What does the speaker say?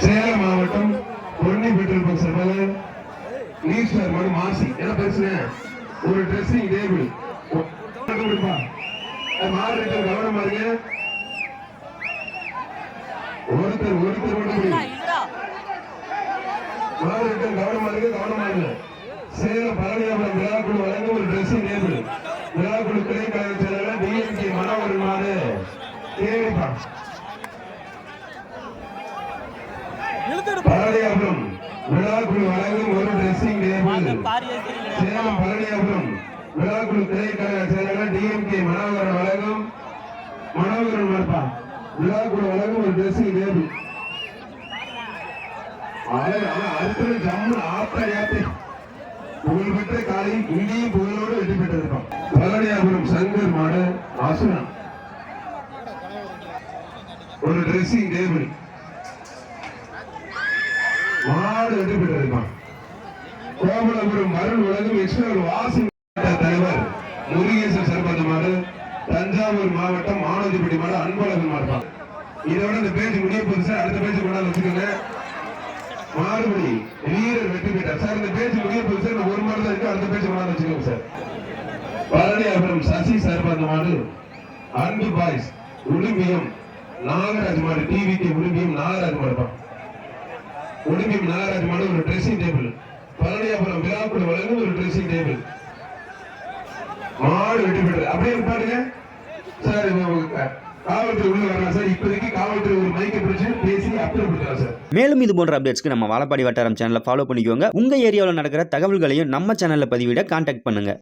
சேலம் மாவட்டம் Ponni petrol bunk சார்பாக நீர் ஸ்டார் மாடு மாசி என்ன பிரச்சனை ஒரு ட்ரெஸ்ஸிங் டேபிள் மாடு கவனமா இருங்க. ஒருத்தர் மட்டும் மாடு கவனமா இருங்க. சேலம் பழனியாபுரம் விழாக்குழு வழங்க ஒரு ட்ரெஸ்ஸிங் டேபிள் விழாக்குழு கிளை கழக செயலாளர் டிஎம்கே மனோகரன் மாடு கேள்விப்பா. பழனியாபுரம் விழாக்குழு வழங்கும் ஒரு ட்ரெஸ்ஸிங் டேபிள் சேலம் பழனியாபுரம் விழாக்குழு கிளை கழக செயலாளர் டிஎம்கே மனோகரன் வழங்கும் மனோகரன் மார்பா விழாக்குழு வழங்கும் ஒரு ட்ரெஸ்ஸிங் டேபிள். அடுத்த ஜம்மு ஆத்தா யாத்தை புகழ்பெற்ற காலை இங்கேயும் புகழோடு வெற்றி பெற்றிருப்பான். பழனியாபுரம் சங்கர் மாடு ஆசுரன் ஒரு ட்ரெஸ்ஸிங் டேபிள் மாடு வெற்றி பெற்றிருப்பான். கோமலபுரம் மருள் உலகம் எக்ஸ்ட்ரா வாசிங் தலைவர் முருகேசன் சர்பந்த மாடு தஞ்சாவூர் மாவட்டம் மானதிப்பட்டி மாடு அன்பழகன் மாடுப்பான். இதோட இந்த பேஜ் முடிய போது சார். அடுத்த பேஜ் கொண்டாந்து வச்சுக்கோங்க. மாறுபடி வீரர் வெற்றி பெற்றார் சார். இந்த பேச்சு முடிய போது சார். ஒரு மாடு தான் இருக்கு. அடுத்த பேச்சு கொண்டாந்து வச்சுக்கோங்க சார். பழனியாபுரம் சசி சர்பந்த மாடு அன்பு பாய்ஸ் உடும்பியம் நாகராஜ் மாடு டிவிக்கு உடும்பியம் நாகராஜ் மாடுப்பான். உடும்பியம் நாகராஜ் மாடு ஒரு ட்ரெஸ்ஸிங் டேபிள் பழனியாபுரம் விழாக்குழு வழங்கும் ஒரு ட்ரெஸ்ஸிங் டேபிள் மாடு வெற்றி பெற்றது. அப்படியே பாருங்க சார். காவல்துறை உள்ள வரலாம் சார். இப்போதைக்கு காவல்துறை ஒரு மைக்கை பிடிச்சு பேசி அப்புறப்படுத்தலாம் சார். மேலும் இது போன்ற அப்டேட்ஸ்க்கு நம்ம வாழப்பாடி வட்டாரம் சேனலை ஃபாலோ பண்ணிக்கோங்க. உங்க ஏரியாவில் நடக்கிற தகவல்களையும் நம்ம சேனல்ல பதிவிட கான்டாக்ட் பண்ணுங்க.